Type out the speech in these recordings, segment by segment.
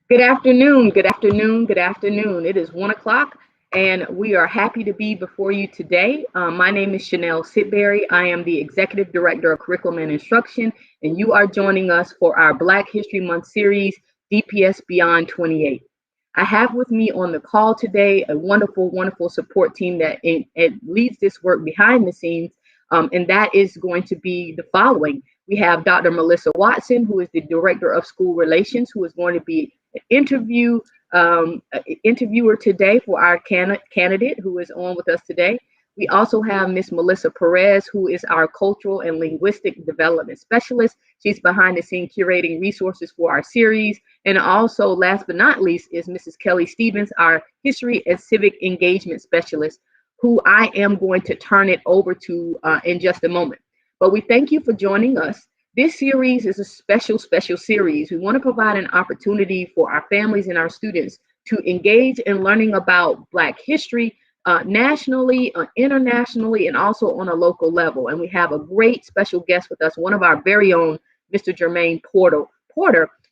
Good afternoon, good afternoon, good afternoon. It is 1 o'clock, and we are happy to be before you today. My name is Chanel Sitberry. I am the Executive Director of Curriculum and Instruction, and you are joining us for our Black History Month series, DPS Beyond 28. I have with me on the call today a wonderful, wonderful support team that it leads this work behind the scenes, and that is going to be the following. We have Dr. Melissa Watson, who is the Director of School Relations, who is going to be interview interviewer today for our candidate who is on with us today. We also have Miss Melissa Perez, who is our cultural and linguistic development specialist. She's behind the scene curating resources for our series. And also, last but not least, is Mrs. Kelly Stevens, our history and civic engagement specialist, who I am going to turn it over to in just a moment. But we thank you for joining us. This series is a special series. We want to provide an opportunity for our families and our students to engage in learning about Black history nationally, internationally, and also on a local level. And we have a great special guest with us, one of our very own, Mr. Jermaine Porter,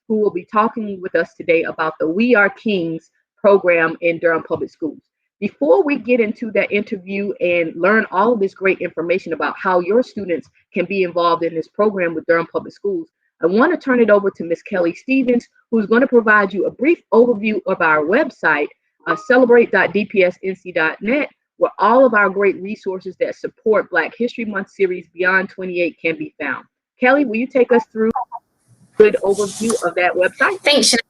who will be talking with us today about the We Are Kings program in Durham Public Schools. Before we get into that interview and learn all of this great information about how your students can be involved in this program with Durham Public Schools, I want to turn it over to Ms. Kelly Stevens, who's going to provide you a brief overview of our website, celebrate.dpsnc.net, where all of our great resources that support Black History Month series Beyond 28 can be found. Kelly, will you take us through a good overview of that website? Thanks, Chanel.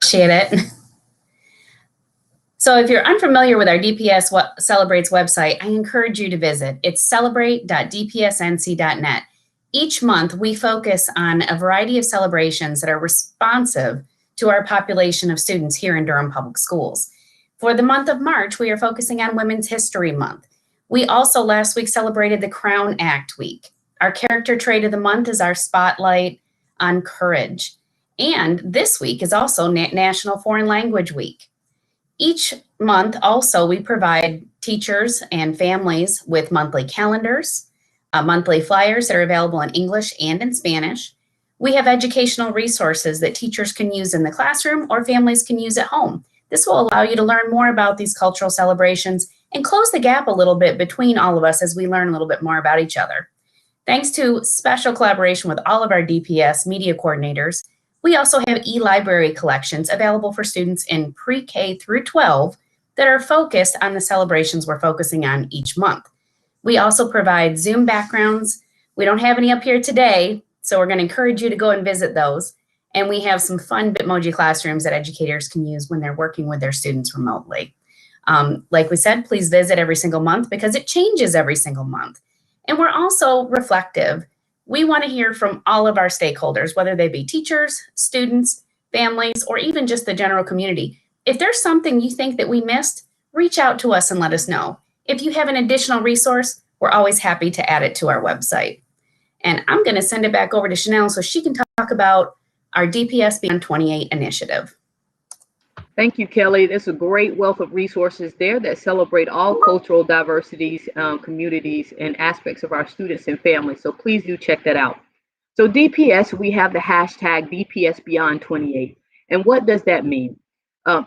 Appreciate it. So if you're unfamiliar with our DPS Celebrates website, I encourage you to visit. It's celebrate.dpsnc.net. Each month, we focus on a variety of celebrations that are responsive to our population of students here in Durham Public Schools. For the month of March, we are focusing on Women's History Month. We also last week celebrated the Crown Act Week. Our character trait of the month is our spotlight on courage. And this week is also National Foreign Language Week. Each month also we provide teachers and families with monthly calendars, monthly flyers that are available in English and in Spanish. We have educational resources that teachers can use in the classroom or families can use at home. This will allow you to learn more about these cultural celebrations and close the gap a little bit between all of us as we learn a little bit more about each other. Thanks to special collaboration with all of our DPS media coordinators, we also have e-library collections available for students in pre-K through 12 that are focused on the celebrations we're focusing on each month. We also provide Zoom backgrounds. We don't have any up here today, so we're going to encourage you to go and visit those. And we have some fun Bitmoji classrooms that educators can use when they're working with their students remotely. Like we said, please visit every single month because it changes every single month. And we're also reflective. We want to hear from all of our stakeholders, whether they be teachers, students, families, or even just the general community. If there's something you think that we missed, reach out to us and let us know. If you have an additional resource, we're always happy to add it to our website. And I'm going to send it back over to Chanel so she can talk about our DPS Beyond 28 initiative. Thank you, Kelly. There's a great wealth of resources there that celebrate all cultural diversities, communities, and aspects of our students and families. So please do check that out. So DPS, we have the hashtag DPS Beyond 28. And what does that mean?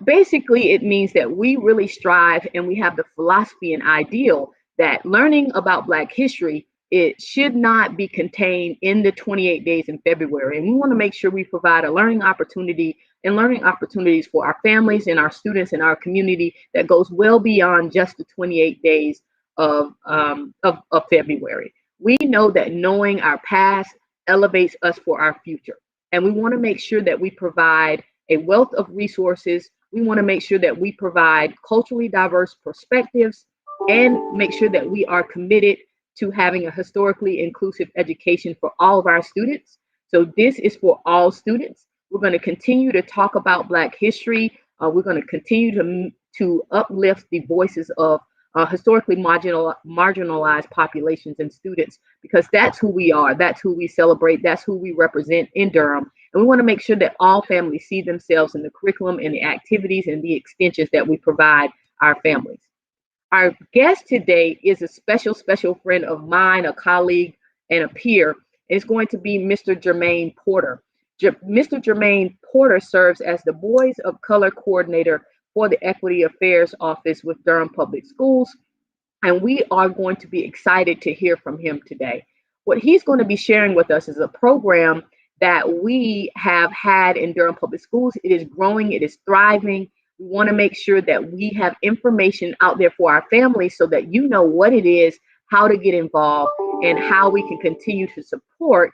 Basically, it means that we really strive and we have the philosophy and ideal that learning about Black history, it should not be contained in the 28 days in February. And we want to make sure we provide a learning opportunity and learning opportunities for our families and our students and our community that goes well beyond just the 28 days of February. We know that knowing our past elevates us for our future. And we want to make sure that we provide a wealth of resources. We want to make sure that we provide culturally diverse perspectives and make sure that we are committed to having a historically inclusive education for all of our students. So this is for all students. We're going to continue to talk about Black history. We're going to continue to uplift the voices of historically marginalized populations and students, because that's who we are, that's who we celebrate, that's who we represent in Durham. And we want to make sure that all families see themselves in the curriculum and the activities and the extensions that we provide our families. Our guest today is a special friend of mine, a colleague and a peer. It's going to be Mr. Jermaine Porter. Mr. Jermaine Porter serves as the Boys of Color Coordinator for the Equity Affairs Office with Durham Public Schools, and we are going to be excited to hear from him today. What he's going to be sharing with us is a program that we have had in Durham Public Schools. It is growing, it is thriving. We want to make sure that we have information out there for our families so that you know what it is, how to get involved, and how we can continue to support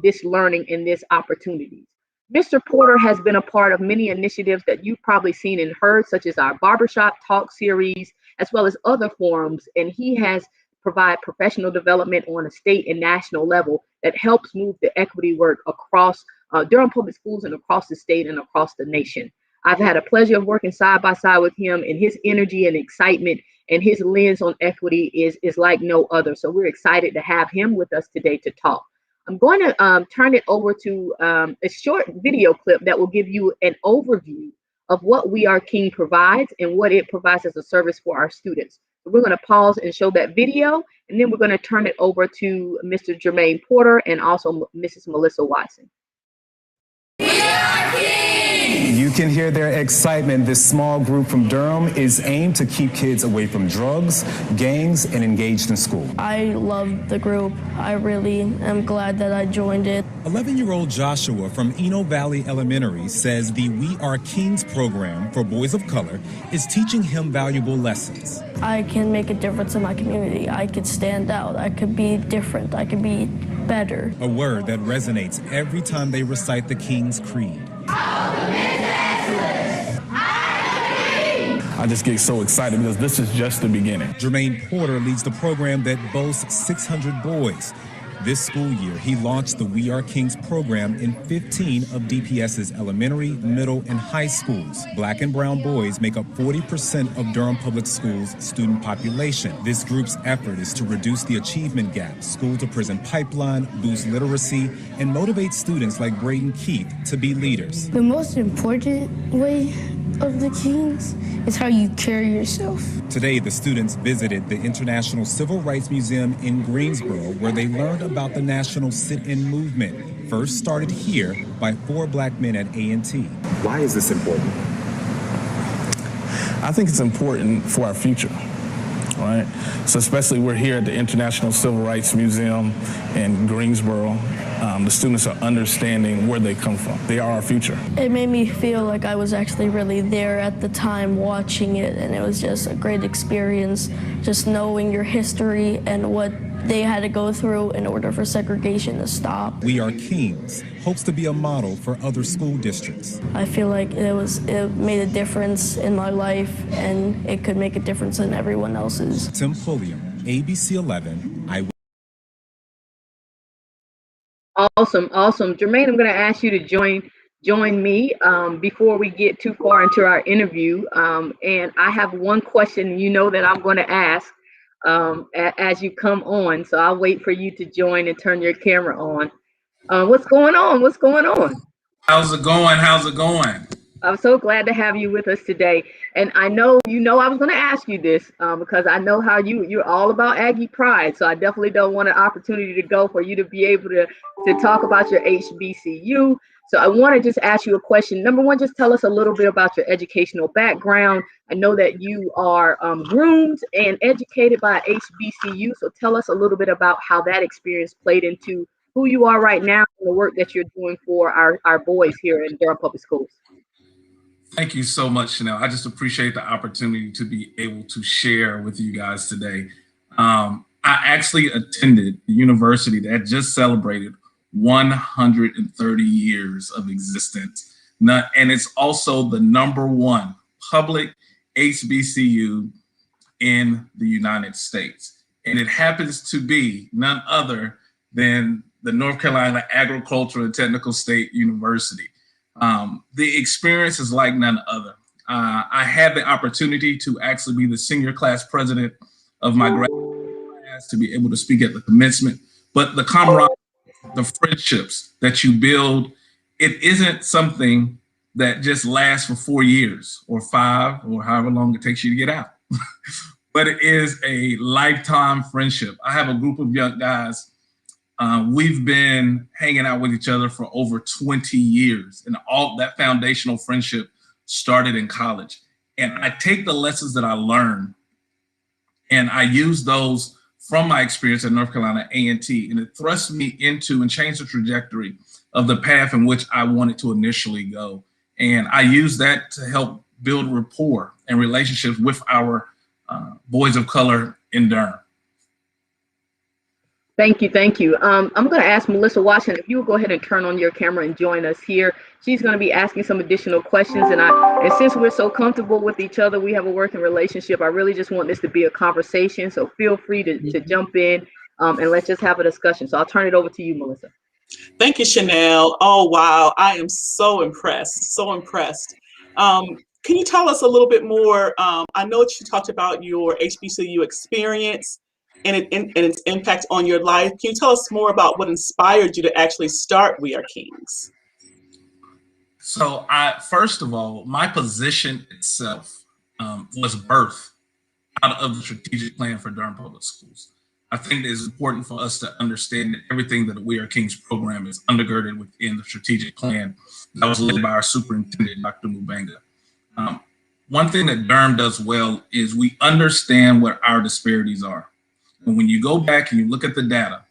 this learning and this opportunity. Mr. Porter has been a part of many initiatives that you've probably seen and heard, such as our Barbershop Talk series, as well as other forums, and he has provided professional development on a state and national level that helps move the equity work across Durham Public Schools and across the state and across the nation. I've had a pleasure of working side by side with him, and his energy and excitement and his lens on equity is like no other. So we're excited to have him with us today to talk. I'm going to turn it over to a short video clip that will give you an overview of what We Are King provides and what it provides as a service for our students. So we're going to pause and show that video, and then we're going to turn it over to Mr. Jermaine Porter and also Mrs. Melissa Watson. We are King! You can hear their excitement. This small group from Durham is aimed to keep kids away from drugs, gangs, and engaged in school. I love the group. I really am glad that I joined it. 11-year-old Joshua from Eno Valley Elementary says the We Are Kings program for boys of color is teaching him valuable lessons. I can make a difference in my community. I could stand out. I could be different. I could be better. A word that resonates every time they recite the King's Creed. I just get so excited because this is just the beginning. Jermaine Porter leads the program that boasts 600 boys. This school year, he launched the We Are Kings program in 15 of DPS's elementary, middle, and high schools. Black and brown boys make up 40% of Durham Public Schools' student population. This group's effort is to reduce the achievement gap, school-to-prison pipeline, boost literacy, and motivate students like Braden Keith to be leaders. The most important way of the Kings is how you carry yourself. Today, the students visited the International Civil Rights Museum in Greensboro, where they learned about the national sit-in movement, first started here by 4 black men at A&T. Why is this important? I think it's important for our future, right? So especially we're here at the International Civil Rights Museum in Greensboro. The students are understanding where they come from. They are our future. It made me feel like I was actually really there at the time watching it, and it was just a great experience, just knowing your history and what they had to go through in order for segregation to stop. We Are Kings hopes to be a model for other school districts. I feel like it made a difference in my life, and it could make a difference in everyone else's. Tim Pulliam, ABC 11, Awesome. Jermaine, I'm going to ask you to join me before we get too far into our interview. And I have one question you know that I'm going to ask as you come on. So I'll wait for you to join and turn your camera on. What's going on? How's it going? I'm so glad to have you with us today. And I know I was going to ask you this because I know how you're all about Aggie pride. So I definitely don't want an opportunity to go for you to be able to talk about your HBCU. So I want to just ask you a question. Number one, just tell us a little bit about your educational background. I know that you are groomed and educated by HBCU. So tell us a little bit about how that experience played into who you are right now and the work that you're doing for our boys here in Durham Public Schools. Thank you so much, Chanel. I just appreciate the opportunity to be able to share with you guys today. I actually attended the university that just celebrated 130 years of existence. And it's also the #1 public HBCU in the United States. And it happens to be none other than the North Carolina Agricultural and Technical State University. The experience is like none other. I had the opportunity to actually be the senior class president of my graduate class, to be able to speak at the commencement. But the camaraderie, the friendships that you build, it isn't something that just lasts for 4 years or 5 or however long it takes you to get out. But it is a lifetime friendship. I have a group of young guys We've been hanging out with each other for over 20 years, and all that foundational friendship started in college. And I take the lessons that I learned and I use those from my experience at North Carolina A&T, and it thrust me into and changed the trajectory of the path in which I wanted to initially go. And I use that to help build rapport and relationships with our boys of color in Durham. Thank you, thank you. I'm going to ask Melissa Watson if you will go ahead and turn on your camera and join us here. She's going to be asking some additional questions, and since we're so comfortable with each other, we have a working relationship. I really just want this to be a conversation, so feel free to jump in and let's just have a discussion. So I'll turn it over to you, Melissa. Thank you, Chanel. Oh, wow. I am so impressed, so impressed. Can you tell us a little bit more? I know that you talked about your HBCU experience and its impact on your life. Can you tell us more about what inspired you to actually start We Are Kings? So first of all, my position itself was birthed out of the strategic plan for Durham Public Schools. I think it is important for us to understand that everything that the We Are Kings program is undergirded within the strategic plan that was led by our superintendent, Dr. Mubanga. One thing that Durham does well is we understand what our disparities are. And when you go back and you look at the data,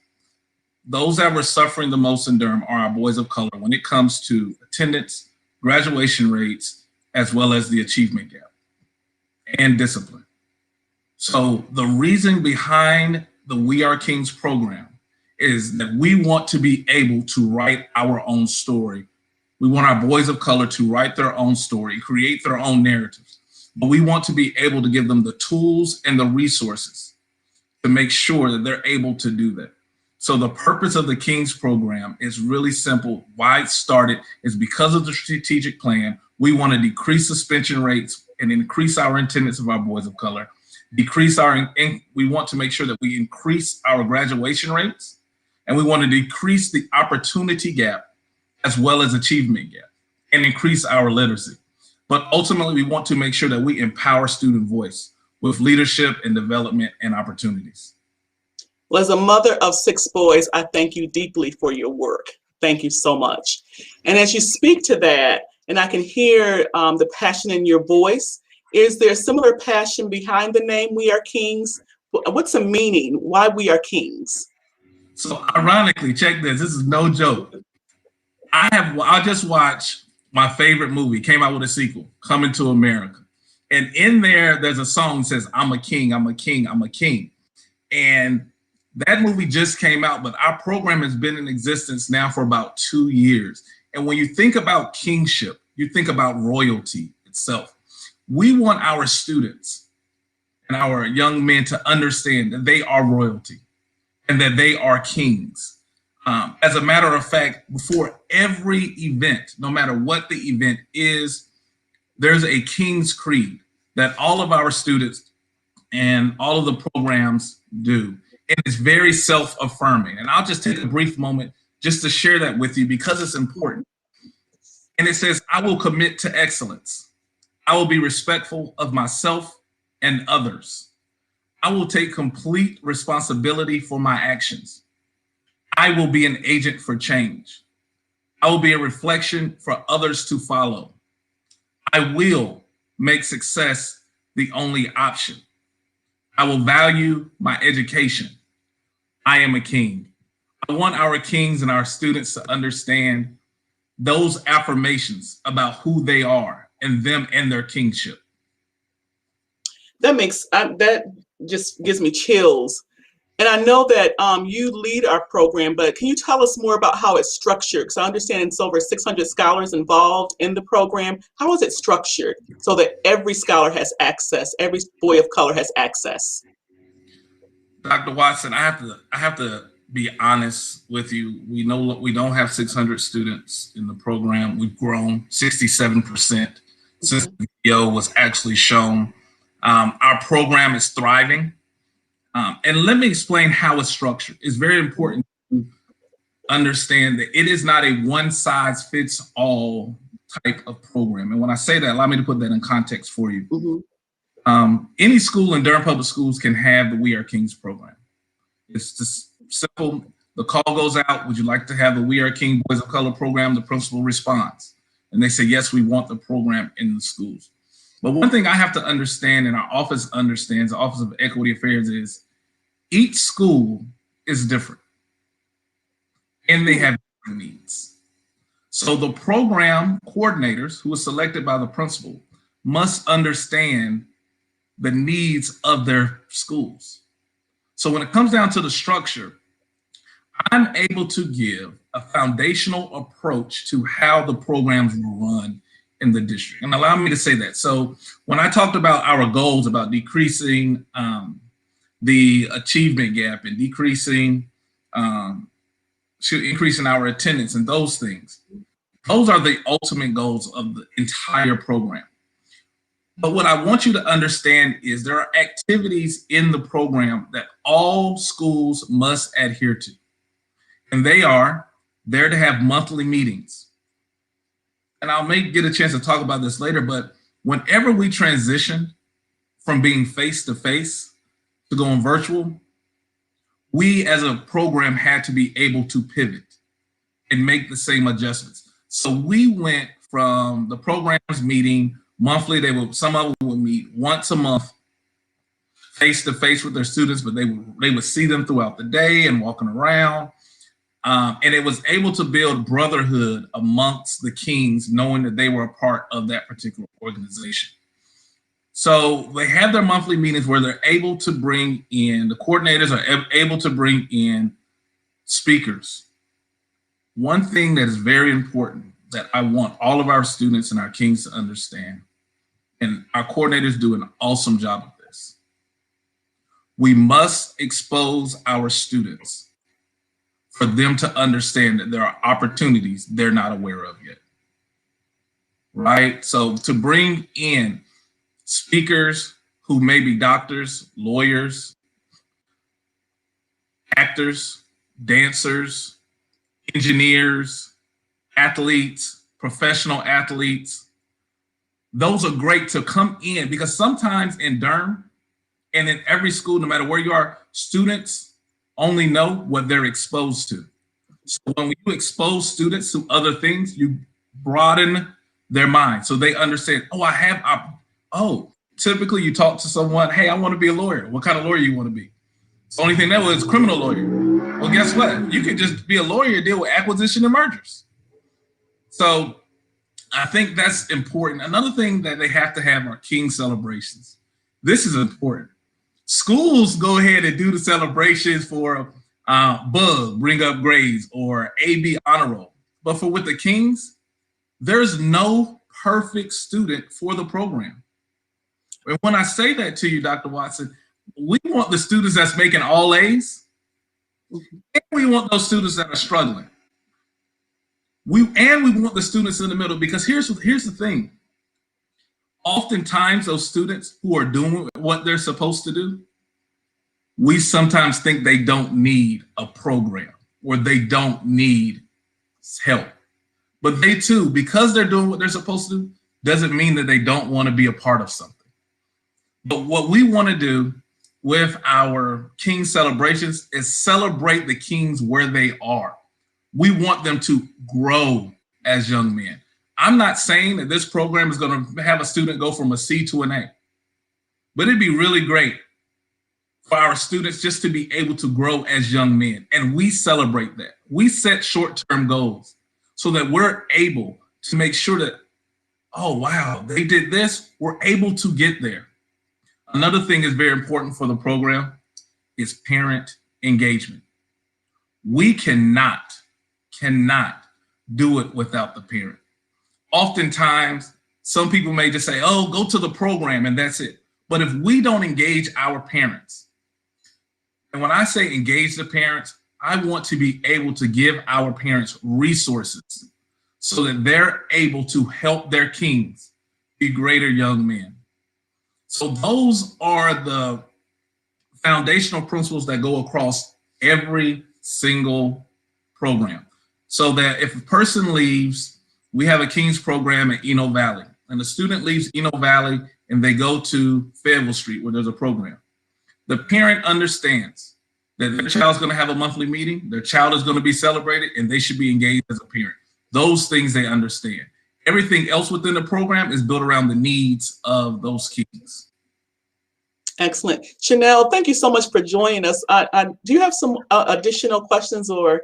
those that were suffering the most in Durham are our boys of color when it comes to attendance, graduation rates, as well as the achievement gap and discipline. So the reason behind the We Are Kings program is that we want to be able to write our own story. We want our boys of color to write their own story, create their own narratives, but we want to be able to give them the tools and the resources to make sure that they're able to do that. So the purpose of the Kings program is really simple. Why it started is because of the strategic plan. We want to decrease suspension rates and increase our attendance of our boys of color. We want to make sure that we increase our graduation rates, and we want to decrease the opportunity gap as well as achievement gap and increase our literacy. But ultimately, we want to make sure that we empower student voice with leadership and development and opportunities. Well, as a mother of 6 boys, I thank you deeply for your work. Thank you so much. And as you speak to that, and I can hear the passion in your voice, is there a similar passion behind the name We Are Kings? What's the meaning? Why We Are Kings? So ironically, check this. This is no joke. I just watched my favorite movie, came out with a sequel, Coming to America. And in there's a song that says, I'm a king, I'm a king, I'm a king. And that movie just came out, but our program has been in existence now for about 2 years. And when you think about kingship, you think about royalty itself. We want our students and our young men to understand that they are royalty and that they are kings. As a matter of fact, before every event, no matter what the event is, there's a King's Creed that all of our students and all of the programs do. And it's very self-affirming. And I'll just take a brief moment just to share that with you because it's important. And it says, I will commit to excellence. I will be respectful of myself and others. I will take complete responsibility for my actions. I will be an agent for change. I will be a reflection for others to follow. I will make success the only option. I will value my education. I am a king. I want our kings and our students to understand those affirmations about who they are and them and their kingship. That just gives me chills. And I know that you lead our program, but can you tell us more about how it's structured? Because I understand it's over 600 scholars involved in the program. How is it structured so that every scholar has access, every boy of color has access? Dr. Watson, I have to be honest with you. We know we don't have 600 students in the program. We've grown 67% since the video was actually shown. Our program is thriving. And let me explain how it's structured. It's very important to understand that it is not a one-size-fits-all type of program. And when I say that, allow me to put that in context for you. Mm-hmm. Any school in Durham Public Schools can have the We Are Kings program. It's just simple. The call goes out, would you like to have the We Are King Boys of Color program? The principal responds. And they say, yes, we want the program in the schools. But one thing I have to understand, and our office understands, the Office of Equity Affairs, is each school is different. And they have different needs. So the program coordinators who are selected by the principal must understand the needs of their schools. So when it comes down to the structure, I'm able to give a foundational approach to how the programs will run in the district. And allow me to say that. So when I talked about our goals about decreasing the achievement gap and increasing our attendance and those things, those are the ultimate goals of the entire program. But what I want you to understand is there are activities in the program that all schools must adhere to. And they are there to have monthly meetings. And I'll get a chance to talk about this later, but whenever we transition from being face-to-face to going virtual, we as a program had to be able to pivot and make the same adjustments. So we went from the programs meeting monthly. Some of them would meet once a month, face-to-face with their students, but they would see them throughout the day and walking around. And it was able to build brotherhood amongst the Kings, knowing that they were a part of that particular organization. So they have their monthly meetings where they're able to bring in, the coordinators are able to bring in speakers. One thing that is very important that I want all of our students and our Kings to understand, and our coordinators do an awesome job of this, we must expose our students for them to understand that there are opportunities they're not aware of yet, right? So to bring in speakers who may be doctors, lawyers, actors, dancers, engineers, athletes, professional athletes, those are great to come in, because sometimes in Durham and in every school, no matter where you are, students only know what they're exposed to. So when you expose students to other things, you broaden their mind so they understand, typically you talk to someone, hey, I want to be a lawyer. What kind of lawyer you want to be? The only thing that was criminal lawyer. Well, guess what? You could just be a lawyer and deal with acquisition and mergers. So I think that's important. Another thing that they have to have are King celebrations. This is important. Schools go ahead and do the celebrations for Bug, bring up grades, or AB honor roll. But with the Kings, there's no perfect student for the program. And when I say that to you, Dr. Watson, we want the students that's making all A's, and we want those students that are struggling. We want the students in the middle, because here's the thing. Oftentimes, those students who are doing what they're supposed to do, we sometimes think they don't need a program or they don't need help. But they too, because they're doing what they're supposed to do, doesn't mean that they don't want to be a part of something. But what we want to do with our King celebrations is celebrate the Kings where they are. We want them to grow as young men. I'm not saying that this program is going to have a student go from a C to an A, but it'd be really great for our students just to be able to grow as young men. And we celebrate that. We set short-term goals so that we're able to make sure that, oh, wow, they did this, we're able to get there. Another thing is very important for the program is parent engagement. We cannot do it without the parent. Oftentimes, some people may just say, oh, go to the program and that's it. But if we don't engage our parents, and when I say engage the parents, I want to be able to give our parents resources so that they're able to help their Kings be greater young men. So those are the foundational principles that go across every single program. So that if a person leaves, we have a King's program at Eno Valley, and the student leaves Eno Valley and they go to Fayetteville Street where there's a program. The parent understands that their child's going to have a monthly meeting, their child is going to be celebrated, and they should be engaged as a parent. Those things they understand. Everything else within the program is built around the needs of those kids. Excellent. Chanel, thank you so much for joining us. Do you have some additional questions or?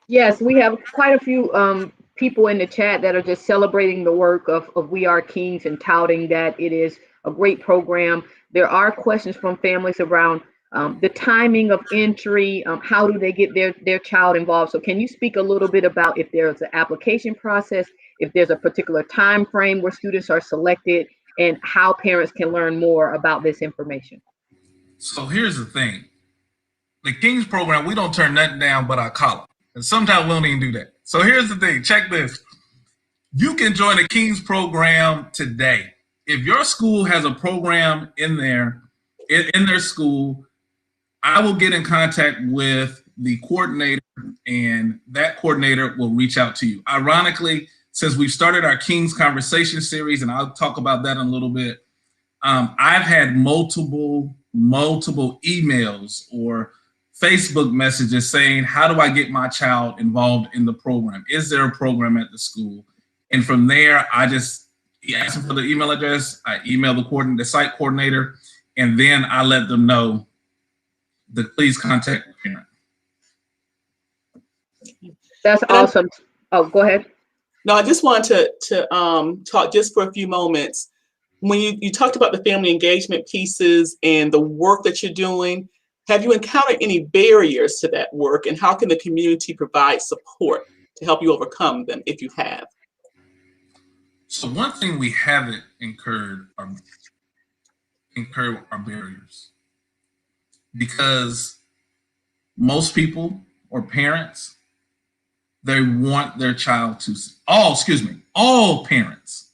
Yes, we have quite a few people in the chat that are just celebrating the work of We Are Kings and touting that it is a great program. There are questions from families around the timing of entry, how do they get their child involved? So can you speak a little bit about if there's an application process, if there's a particular time frame where students are selected, and how parents can learn more about this information? So here's the thing. The Kings program, we don't turn nothing down but our collar. And sometimes we don't even do that. So here's the thing. Check this. You can join the Kings program today. If your school has a program in their school, I will get in contact with the coordinator, and that coordinator will reach out to you. Ironically, since we've started our Kings Conversation series, and I'll talk about that in a little bit, I've had multiple emails or Facebook messages saying, how do I get my child involved in the program? Is there a program at the school? And from there, I just ask them for the email address. I email the site coordinator, and then I let them know that please contact the parent. That's awesome. Oh, go ahead. No, I just wanted to talk just for a few moments. When you talked about the family engagement pieces and the work that you're doing, have you encountered any barriers to that work, and how can the community provide support to help you overcome them if you have? So one thing we haven't incurred are barriers, because most people or parents, they want their child to, all parents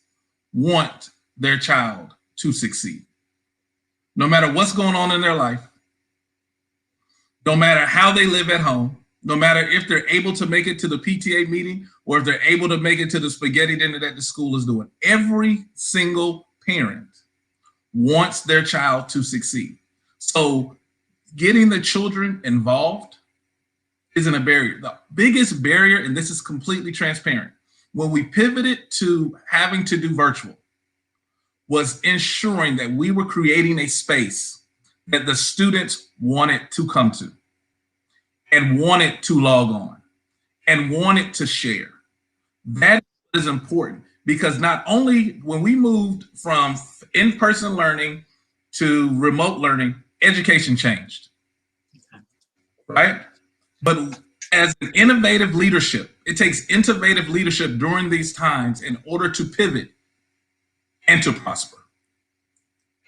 want their child to succeed. No matter what's going on in their life, no matter how they live at home, no matter if they're able to make it to the PTA meeting or if they're able to make it to the spaghetti dinner that the school is doing, every single parent wants their child to succeed. So getting the children involved isn't a barrier. The biggest barrier, and this is completely transparent, when we pivoted to having to do virtual, was ensuring that we were creating a space that the students wanted to come to and wanted to log on and wanted to share. That is important, because not only when we moved from in-person learning to remote learning, education changed, right? But as an innovative leadership, it takes innovative leadership during these times in order to pivot and to prosper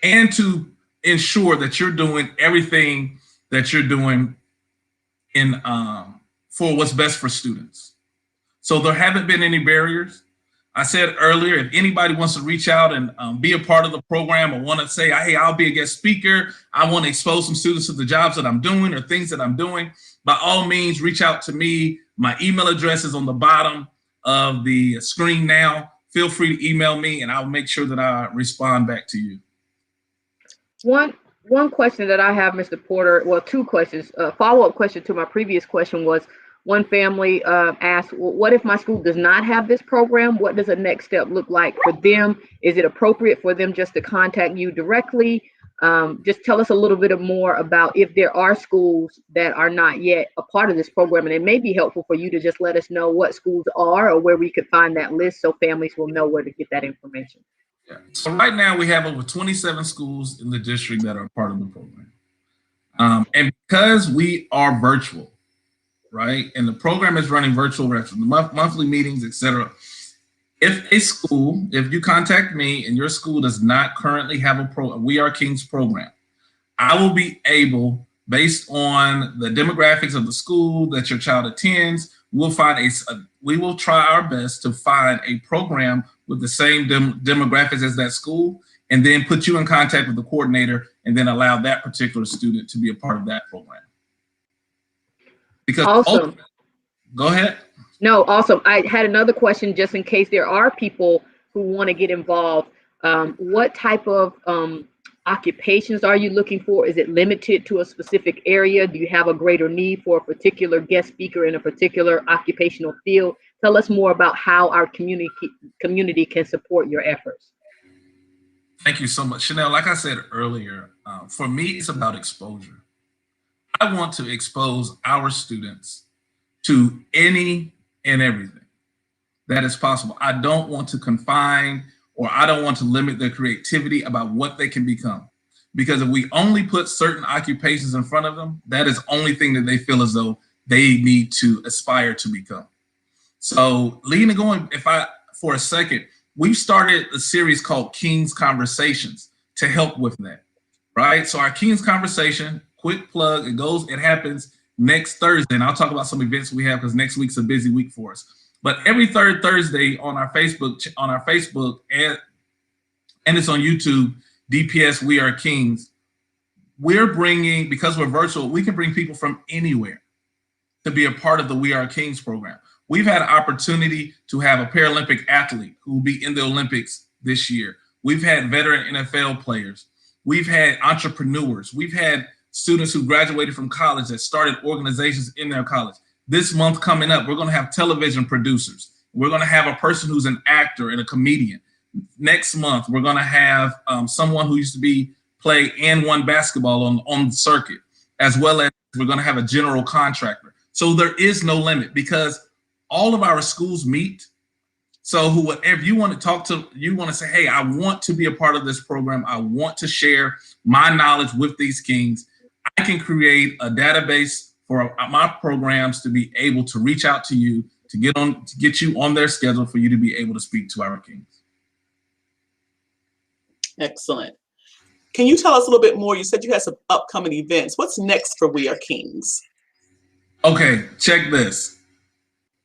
and to ensure that you're doing everything that you're doing in for what's best for students. So there haven't been any barriers. I said earlier, if anybody wants to reach out and be a part of the program, or want to say, hey, I'll be a guest speaker, I want to expose some students to the jobs that I'm doing or things that I'm doing, by all means, reach out to me. My email address is on the bottom of the screen now. Feel free to email me, and I'll make sure that I respond back to you. One question that I have, Mr. Porter, well, two questions. A follow-up question to my previous question was, one family asked, well, what if my school does not have this program? What does a next step look like for them? Is it appropriate for them just to contact you directly? Just tell us a little bit more about if there are schools that are not yet a part of this program, and it may be helpful for you to just let us know what schools are or where we could find that list so families will know where to get that information. Yeah. So right now we have over 27 schools in the district that are part of the program. And because we are virtual, right, and the program is running virtual monthly meetings, etc. If you contact me and your school does not currently have a We Are Kings program, I will be able, based on the demographics of the school that your child attends, we will try our best to find a program with the same demographics as that school, and then put you in contact with the coordinator, and then allow that particular student to be a part of that program. Because awesome. Go ahead. No, awesome. I had another question just in case there are people who want to get involved. What type of occupations are you looking for? Is it limited to a specific area? Do you have a greater need for a particular guest speaker in a particular occupational field? Tell us more about how our community can support your efforts. Thank you so much, Chanel. Like I said earlier, for me, it's about exposure. I want to expose our students to any and everything that is possible. I don't want to confine, or I don't want to limit their creativity about what they can become. Because if we only put certain occupations in front of them, that is the only thing that they feel as though they need to aspire to become. So for a second, we've started a series called King's Conversations to help with that, right? So our King's Conversation, quick plug, it happens next Thursday, and I'll talk about some events we have because next week's a busy week for us. But every third Thursday on our Facebook, and it's on YouTube, DPS We Are Kings, we're bringing, because we're virtual, we can bring people from anywhere to be a part of the We Are Kings program. We've had an opportunity to have a Paralympic athlete who will be in the Olympics this year. We've had veteran NFL players. We've had entrepreneurs. We've had students who graduated from college that started organizations in their college. This month coming up, we're going to have television producers. We're going to have a person who's an actor and a comedian. Next month, we're going to have someone who used to play N1 basketball on the circuit, as well as we're going to have a general contractor. So there is no limit because all of our schools meet. So whoever you want to talk to, you want to say, hey, I want to be a part of this program. I want to share my knowledge with these kings. I can create a database for my programs to be able to reach out to you, to get you on their schedule for you to be able to speak to our kings. Excellent. Can you tell us a little bit more? You said you had some upcoming events. What's next for We Are Kings? Okay, check this.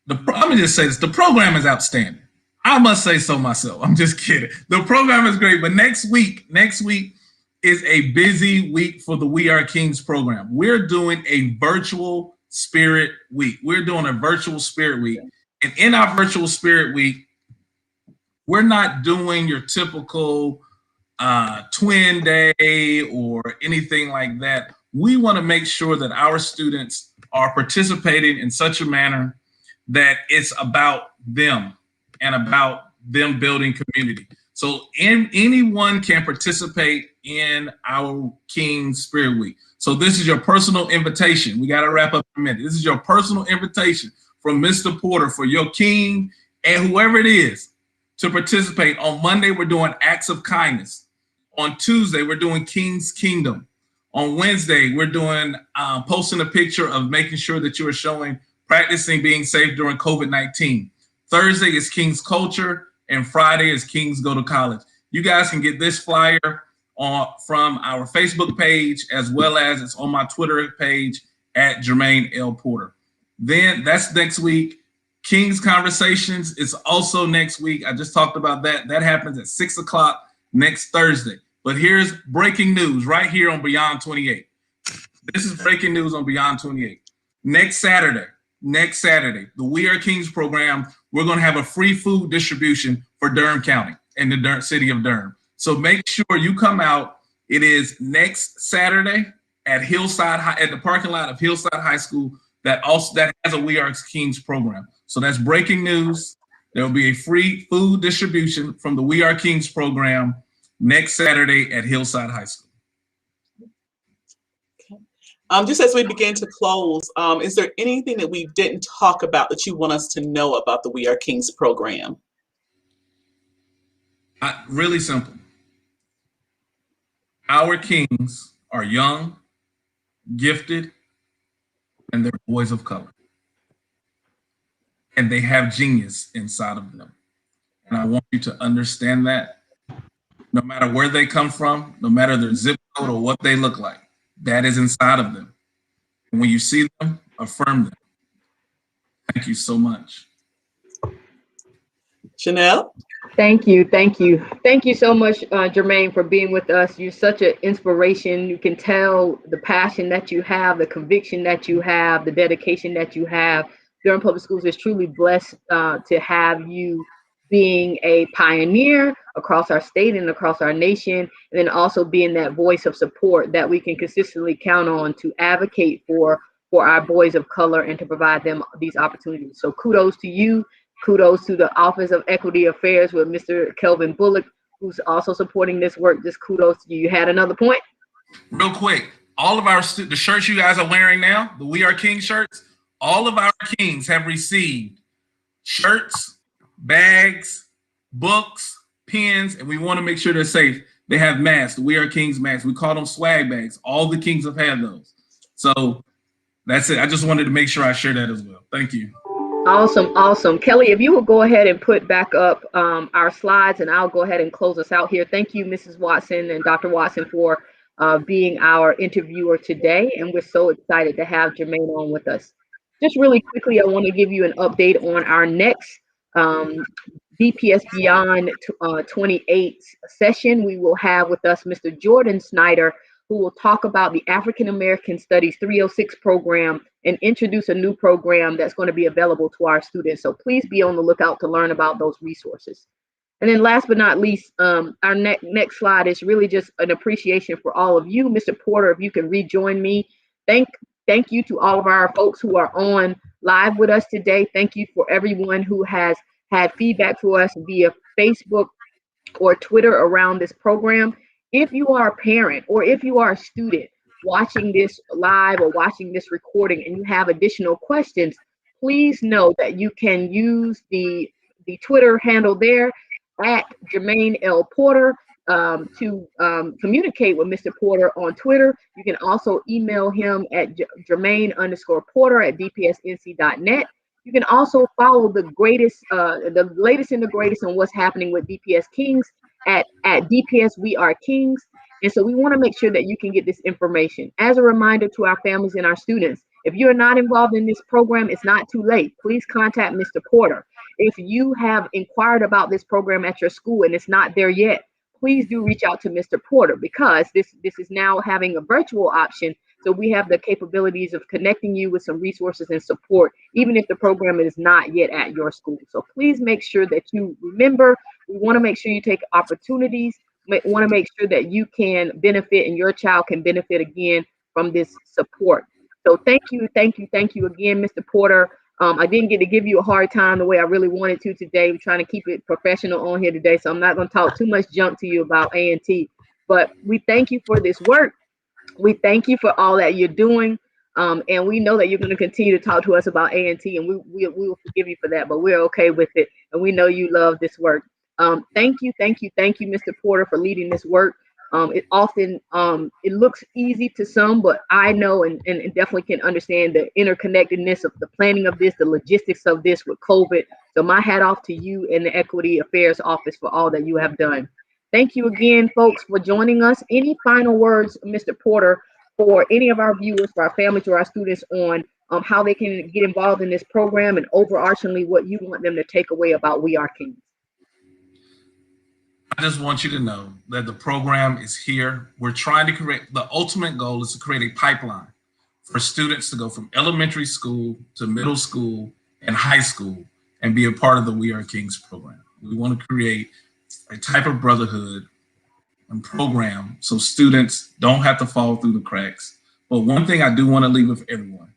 I'm gonna just say this, the program is outstanding. I must say so myself. I'm just kidding. The program is great, but next week is a busy week for the We Are Kings program. We're doing a virtual spirit week. And in our virtual spirit week, we're not doing your typical twin day or anything like that. We want to make sure that our students are participating in such a manner that it's about them and about them building community. So anyone can participate in our King Spirit Week. So this is your personal invitation. We got to wrap up in a minute. This is your personal invitation from Mr. Porter for your king and whoever it is to participate. On Monday, we're doing acts of kindness. On Tuesday, we're doing King's Kingdom. On Wednesday, we're doing posting a picture of making sure that you are practicing being safe during COVID-19. Thursday is King's Culture, and Friday is Kings Go to College. You guys can get this flyer from our Facebook page, as well as it's on my Twitter page at Jermaine L. Porter. Then that's next week. King's Conversations is also next week. I just talked about that. That happens at 6 o'clock next Thursday. But here's breaking news right here on Beyond 28. This is breaking news on Beyond 28. Next Saturday, the We Are Kings program, we're going to have a free food distribution for Durham County and the city of Durham. So make sure you come out. It is next Saturday at at the parking lot of Hillside High School that has a We Are Kings program. So that's breaking news. There will be a free food distribution from the We Are Kings program next Saturday at Hillside High School. Just as we begin to close, is there anything that we didn't talk about that you want us to know about the We Are Kings program? Really simple. Our kings are young, gifted, and they're boys of color. And they have genius inside of them. And I want you to understand that no matter where they come from, no matter their zip code or what they look like, that is inside of them. And when you see them, affirm them. Thank you so much. Chanel? Thank you. Thank you so much, Jermaine, for being with us. You're such an inspiration. You can tell the passion that you have, the conviction that you have, the dedication that you have. Durham Public Schools is truly blessed to have you being a pioneer across our state and across our nation, and then also being that voice of support that we can consistently count on to advocate for our boys of color and to provide them these opportunities. So kudos to you. Kudos to the Office of Equity Affairs with Mr. Kelvin Bullock, who's also supporting this work. Just kudos to you. You had another point? Real quick, all of the shirts you guys are wearing now, the We Are Kings shirts, all of our Kings have received shirts, bags, books, pens, and we want to make sure they're safe. They have masks, the We Are Kings masks. We call them swag bags. All the Kings have had those. So that's it. I just wanted to make sure I share that as well. Thank you. Awesome, awesome. Kelly, if you will go ahead and put back up our slides, and I'll go ahead and close us out here. Thank you, Mrs. Watson and Dr. Watson, for being our interviewer today. And we're so excited to have Jermaine on with us. Just really quickly, I want to give you an update on our next DPS Beyond 28 session. We will have with us Mr. Jordan Snyder, who will talk about the African American Studies 306 program and introduce a new program that's going to be available to our students. So please be on the lookout to learn about those resources. And then last but not least, our next slide is really just an appreciation for all of you. Mr. Porter, if you can rejoin me. Thank you to all of our folks who are on live with us today. Thank you for everyone who has had feedback for us via Facebook or Twitter around this program. If you are a parent or if you are a student watching this live or watching this recording and you have additional questions, please know that you can use the Twitter handle there at Jermaine L. Porter to communicate with Mr. Porter on Twitter. You can also email him at Jermaine_Porter@dpsnc.net. You can also follow the latest and the greatest on what's happening with DPS Kings at DPS We Are Kings. And so we want to make sure that you can get this information. As a reminder to our families and our students, if you're not involved in this program, it's not too late. Please contact Mr. Porter. If you have inquired about this program at your school and it's not there yet, please do reach out to Mr. Porter, because this is now having a virtual option. So we have the capabilities of connecting you with some resources and support, even if the program is not yet at your school. So please make sure that you remember. We want to make sure you take opportunities. We want to make sure that you can benefit and your child can benefit again from this support. So thank you again, Mr. Porter. I didn't get to give you a hard time the way I really wanted to today. We're trying to keep it professional on here today, so I'm not going to talk too much junk to you about A&T. But we thank you for this work. We thank you for all that you're doing. And we know that you're going to continue to talk to us about A&T, and we will forgive you for that, but we're okay with it. And we know you love this work. Thank you, Mr. Porter, for leading this work. It often it looks easy to some, but I know and definitely can understand the interconnectedness of the planning of this, the logistics of this with COVID. So my hat off to you and the Equity Affairs Office for all that you have done. Thank you again, folks, for joining us. Any final words, Mr. Porter, for any of our viewers, for our families, or our students on how they can get involved in this program, and overarchingly what you want them to take away about We Are Kings? I just want you to know that the program is here. We're trying to create, the ultimate goal is to create a pipeline for students to go from elementary school to middle school and high school and be a part of the We Are Kings program. We want to create a type of brotherhood and program so students don't have to fall through the cracks. But one thing I do want to leave with everyone: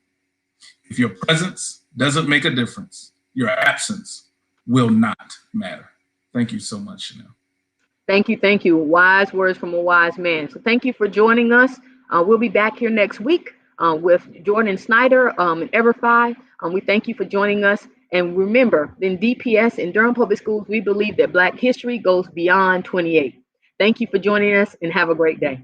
if your presence doesn't make a difference, your absence will not matter. Thank you so much, Chanel. Thank you. Wise words from a wise man. So thank you for joining us. We'll be back here next week with Jordan Snyder and EverFi. We thank you for joining us. And remember, in DPS, in Durham Public Schools, we believe that Black history goes beyond 28. Thank you for joining us, and have a great day.